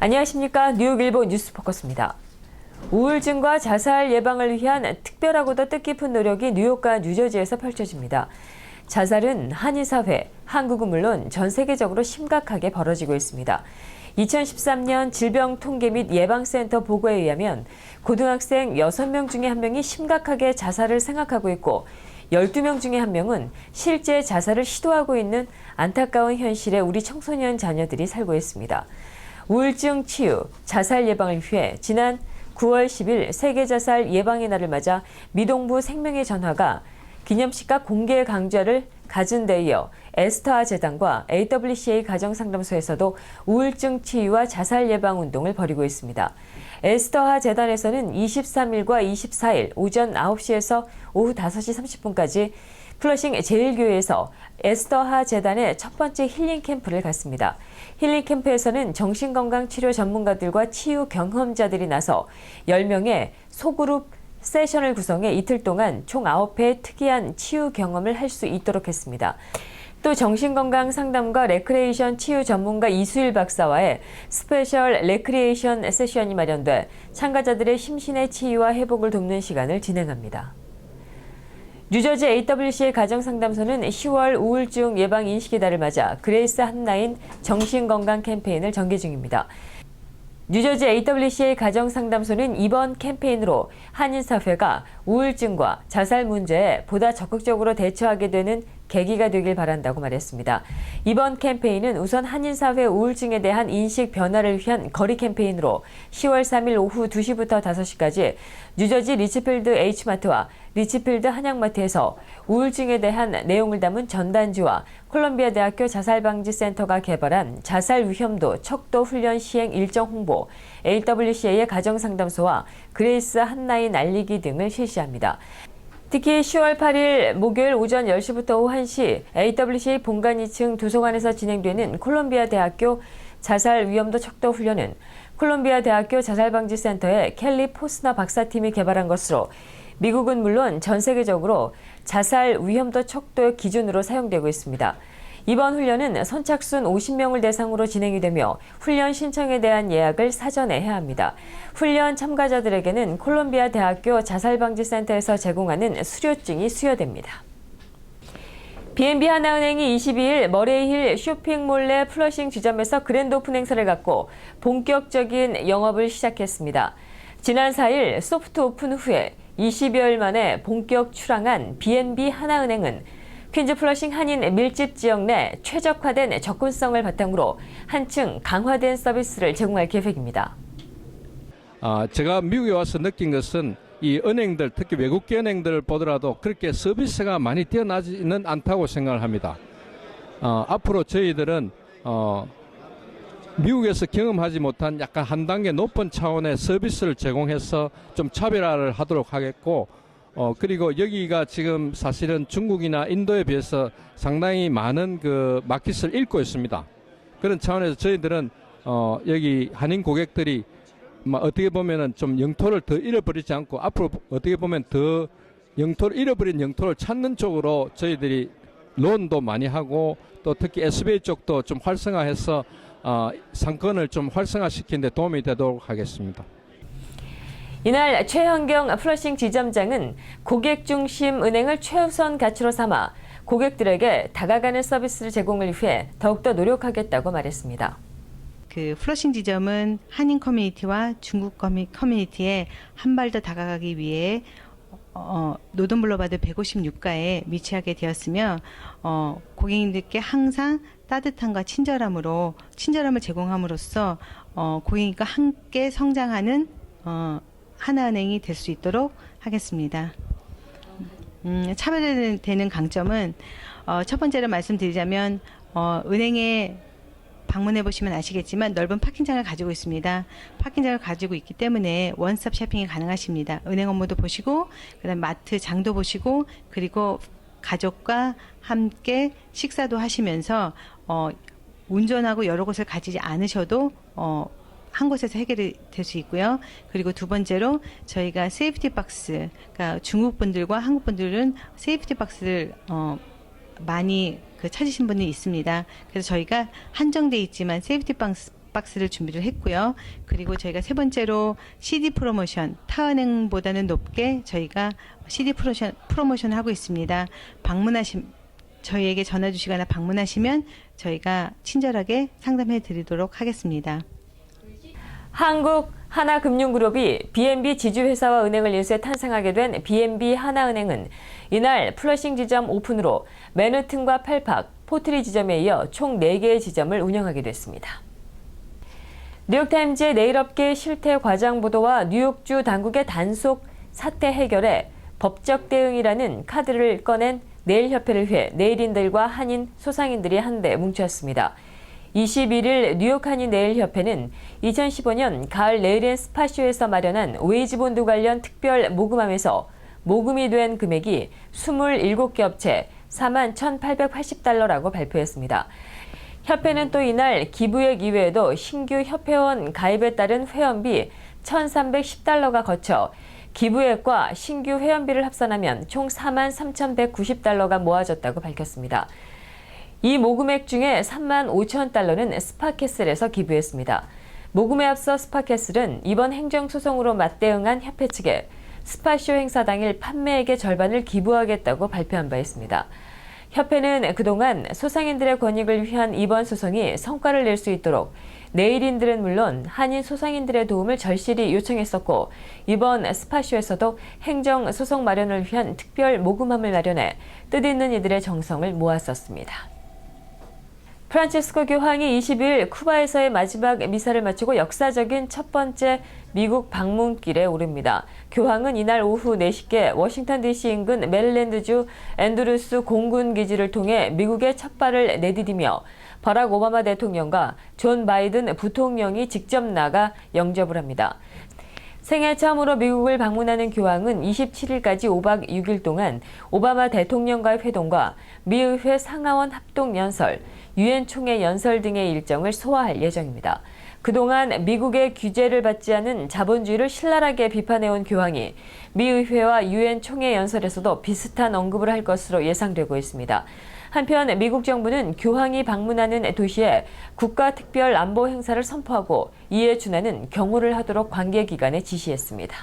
안녕하십니까. 뉴욕일보 뉴스포커스입니다. 우울증과 자살 예방을 위한 특별하고도 뜻깊은 노력이 뉴욕과 뉴저지에서 펼쳐집니다. 자살은 한인 사회, 한국은 물론 전 세계적으로 심각하게 벌어지고 있습니다. 2013년 질병통계 및 예방센터 보고에 의하면 고등학생 6명 중에 1명이 심각하게 자살을 생각하고 있고 12명 중에 1명은 실제 자살을 시도하고 있는 안타까운 현실에 우리 청소년 자녀들이 살고 있습니다. 우울증 치유, 자살 예방을 위해 지난 9월 10일 세계자살 예방의 날을 맞아 미동부 생명의 전화가 기념식과 공개 강좌를 가진 데 이어 에스터아 재단과 AWCA 가정상담소에서도 우울증 치유와 자살 예방 운동을 벌이고 있습니다. 에스터아 재단에서는 23일과 24일 오전 9시에서 오후 5시 30분까지 플러싱 제일교회에서 에스터하 재단의 첫 번째 힐링 캠프를 갖습니다. 힐링 캠프에서는 정신건강치료 전문가들과 치유 경험자들이 나서 10명의 소그룹 세션을 구성해 이틀 동안 총 9회의 특이한 치유 경험을 할 수 있도록 했습니다. 또 정신건강 상담과 레크레이션 치유 전문가 이수일 박사와의 스페셜 레크레이션 세션이 마련돼 참가자들의 심신의 치유와 회복을 돕는 시간을 진행합니다. 뉴저지 AWCA 가정상담소는 10월 우울증 예방 인식의 달을 맞아 그레이스 한나인 정신건강 캠페인을 전개 중입니다. 뉴저지 AWCA 가정상담소는 이번 캠페인으로 한인사회가 우울증과 자살 문제에 보다 적극적으로 대처하게 되는 계기가 되길 바란다고 말했습니다. 이번 캠페인은 우선 한인사회 우울증에 대한 인식 변화를 위한 거리 캠페인으로 10월 3일 오후 2시부터 5시까지 뉴저지 리치필드 H마트와 리치필드 한양마트에서 우울증에 대한 내용을 담은 전단지와 콜롬비아 대학교 자살방지센터가 개발한 자살 위험도 척도 훈련 시행 일정 홍보, AWCA의 가정상담소와 그레이스 한나인 알리기 등을 실시합니다. 특히 10월 8일 목요일 오전 10시부터 오후 1시 AWCA 본관 2층 도서관에서 진행되는 콜롬비아 대학교 자살 위험도 척도 훈련은 콜롬비아 대학교 자살방지센터의 켈리 포스너 박사팀이 개발한 것으로 미국은 물론 전 세계적으로 자살 위험도 척도의 기준으로 사용되고 있습니다. 이번 훈련은 선착순 50명을 대상으로 진행이 되며 훈련 신청에 대한 예약을 사전에 해야 합니다. 훈련 참가자들에게는 콜롬비아 대학교 자살방지센터에서 제공하는 수료증이 수여됩니다. B&B 하나은행이 22일 머레이힐 쇼핑몰 내 플러싱 지점에서 그랜드 오픈 행사를 갖고 본격적인 영업을 시작했습니다. 지난 4일 소프트 오픈 후에 20여일 만에 본격 출항한 B&B 하나은행은 퀸즈 플러싱 한인 밀집 지역 내 최적화된 접근성을 바탕으로 한층 강화된 서비스를 제공할 계획입니다. 제가 미국에 와서 느낀 것은 이 은행들, 특히 외국계 은행들을 보더라도 그렇게 서비스가 많이 뛰어나지는 않다고 생각을 합니다. 앞으로 저희들은 미국에서 경험하지 못한 약간 한 단계 높은 차원의 서비스를 제공해서 좀 차별화를 하도록 하겠고, 그리고 여기가 지금 사실은 중국이나 인도에 비해서 상당히 많은 그 마켓을 잃고 있습니다. 그런 차원에서 저희들은 여기 한인 고객들이 어떻게 보면은 좀 영토를 더 잃어버리지 않고 앞으로 어떻게 보면 더 잃어버린 영토를 찾는 쪽으로 저희들이 론도 많이 하고 또 특히 SBA 쪽도 좀 활성화해서 상권을 좀 활성화시키는 데 도움이 되도록 하겠습니다. 이날 최현경 플러싱 지점장은 고객 중심 은행을 최우선 가치로 삼아 고객들에게 다가가는 서비스를 제공을 위해 더욱더 노력하겠다고 말했습니다. 그 플러싱 지점은 한인 커뮤니티와 중국 커뮤니티에 한 발 더 다가가기 위해 노던 블루바드 156가에 위치하게 되었으며 고객님들께 항상 따뜻함과 친절함을 제공함으로써 고객님과 함께 성장하는 하나은행이 될 수 있도록 하겠습니다. 차별되는 강점은 첫 번째로 말씀드리자면 은행에 방문해 보시면 아시겠지만 넓은 파킹장을 가지고 있습니다. 파킹장을 가지고 있기 때문에 원스톱 쇼핑이 가능하십니다. 은행 업무도 보시고 그다음 마트 장도 보시고 그리고 가족과 함께 식사도 하시면서 운전하고 여러 곳을 가지지 않으셔도 한 곳에서 해결이 될 수 있고요. 그리고 두 번째로 저희가 세이프티 박스, 그러니까 중국 분들과 한국 분들은 세이프티 박스를 많이 찾으신 분이 있습니다. 그래서 저희가 한정돼 있지만 세이프티 박스 박스를 준비를 했고요. 그리고 저희가 세 번째로 CD 프로모션, 타은행보다는 높게 저희가 CD 프로모션을 하고 있습니다. 저희에게 전화 주시거나 방문하시면 저희가 친절하게 상담해 드리도록 하겠습니다. 한국하나금융그룹이 BNB 지주회사와 은행을 일수에 탄생하게 된 BNB 하나은행은 이날 플러싱 지점 오픈으로 맨해튼과 펠팍, 포트리 지점에 이어 총 4개의 지점을 운영하게 됐습니다. 뉴욕타임즈의 내일업계 실태 과장 보도와 뉴욕주 당국의 단속 사태 해결에 법적 대응이라는 카드를 꺼낸 네일협회를 위해 네일인들과 한인 소상인들이 한데 뭉쳤습니다. 21일 뉴욕 한인 네일협회는 2015년 가을 네일 앤 스파쇼에서 마련한 웨이지본드 관련 특별 모금함에서 모금이 된 금액이 27개 업체 41,880달러라고 발표했습니다. 협회는 또 이날 기부액 이외에도 신규 협회원 가입에 따른 회원비 1,310달러가 거쳐 기부액과 신규 회원비를 합산하면 총 43,190달러가 모아졌다고 밝혔습니다. 이 모금액 중에 35,000달러는 스파캐슬에서 기부했습니다. 모금에 앞서 스파캐슬은 이번 행정소송으로 맞대응한 협회 측에 스파쇼 행사 당일 판매액의 절반을 기부하겠다고 발표한 바 있습니다. 협회는 그동안 소상인들의 권익을 위한 이번 소송이 성과를 낼 수 있도록 네일인들은 물론 한인 소상인들의 도움을 절실히 요청했었고 이번 스파쇼에서도 행정소송 마련을 위한 특별 모금함을 마련해 뜻있는 이들의 정성을 모았었습니다. 프란치스코 교황이 20일 쿠바에서의 마지막 미사를 마치고 역사적인 첫 번째 미국 방문길에 오릅니다. 교황은 이날 오후 4시께 워싱턴 DC 인근 메릴랜드주 앤드루스 공군 기지를 통해 미국의 첫 발을 내디디며 버락 오바마 대통령과 존 바이든 부통령이 직접 나가 영접을 합니다. 생애 처음으로 미국을 방문하는 교황은 27일까지 5박 6일 동안 오바마 대통령과의 회동과 미의회 상하원 합동연설, 유엔 총회 연설 등의 일정을 소화할 예정입니다. 그동안 미국의 규제를 받지 않은 자본주의를 신랄하게 비판해온 교황이 미의회와 유엔 총회 연설에서도 비슷한 언급을 할 것으로 예상되고 있습니다. 한편 미국 정부는 교황이 방문하는 도시에 국가특별 안보 행사를 선포하고 이에 준하는 경호를 하도록 관계기관에 지시했습니다.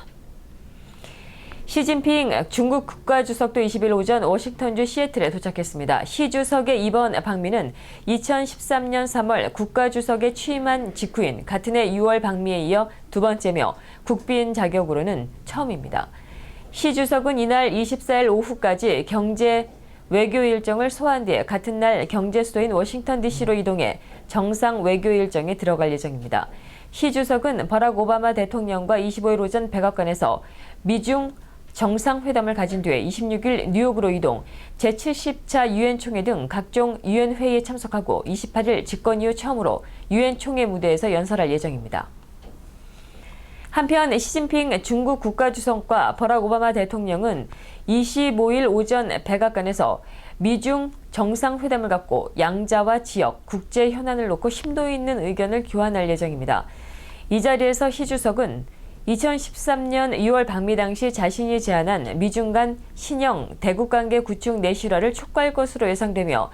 시진핑 중국 국가주석도 20일 오전 워싱턴주 시애틀에 도착했습니다. 시 주석의 이번 방미는 2013년 3월 국가주석에 취임한 직후인 같은 해 6월 방미에 이어 두 번째며 국빈 자격으로는 처음입니다. 시 주석은 이날 24일 오후까지 경제 외교 일정을 소화한 뒤에 같은 날 경제 수도인 워싱턴 DC로 이동해 정상 외교 일정에 들어갈 예정입니다. 시 주석은 버락 오바마 대통령과 25일 오전 백악관에서 미중 정상회담을 가진 뒤에 26일 뉴욕으로 이동, 제70차 유엔 총회 등 각종 유엔 회의에 참석하고 28일 집권 이후 처음으로 유엔 총회 무대에서 연설할 예정입니다. 한편 시진핑 중국 국가주석과 버락 오바마 대통령은 25일 오전 백악관에서 미중 정상회담을 갖고 양자와 지역, 국제 현안을 놓고 심도 있는 의견을 교환할 예정입니다. 이 자리에서 시 주석은 2013년 2월 방미 당시 자신이 제안한 미중 간 신형 대국관계 구축 내실화를 촉구할 것으로 예상되며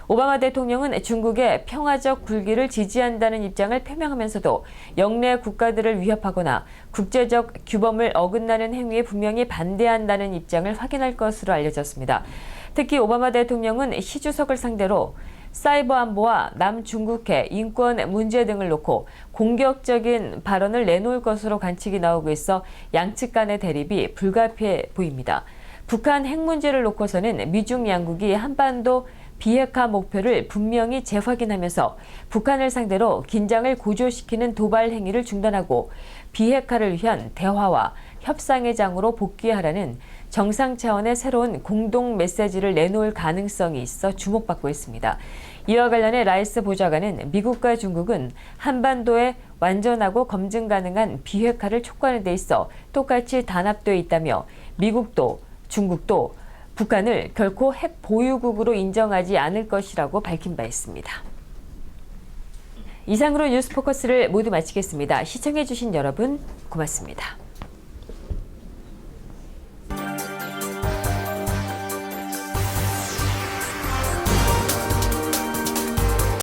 오바마 대통령은 중국의 평화적 굴기를 지지한다는 입장을 표명하면서도 영내 국가들을 위협하거나 국제적 규범을 어긋나는 행위에 분명히 반대한다는 입장을 확인할 것으로 알려졌습니다. 특히 오바마 대통령은 시 주석을 상대로 사이버 안보와 남중국해, 인권 문제 등을 놓고 공격적인 발언을 내놓을 것으로 관측이 나오고 있어 양측 간의 대립이 불가피해 보입니다. 북한 핵 문제를 놓고서는 미중 양국이 한반도 비핵화 목표를 분명히 재확인하면서 북한을 상대로 긴장을 고조시키는 도발 행위를 중단하고 비핵화를 위한 대화와 협상의 장으로 복귀하라는 정상 차원의 새로운 공동 메시지를 내놓을 가능성이 있어 주목받고 있습니다. 이와 관련해 라이스 보좌관은 미국과 중국은 한반도에 완전하고 검증 가능한 비핵화를 촉구하는 데 있어 똑같이 단합되어 있다며 미국도 중국도 북한을 결코 핵 보유국으로 인정하지 않을 것이라고 밝힌 바 있습니다. 이상으로 뉴스포커스를 모두 마치겠습니다. 시청해주신 여러분 고맙습니다.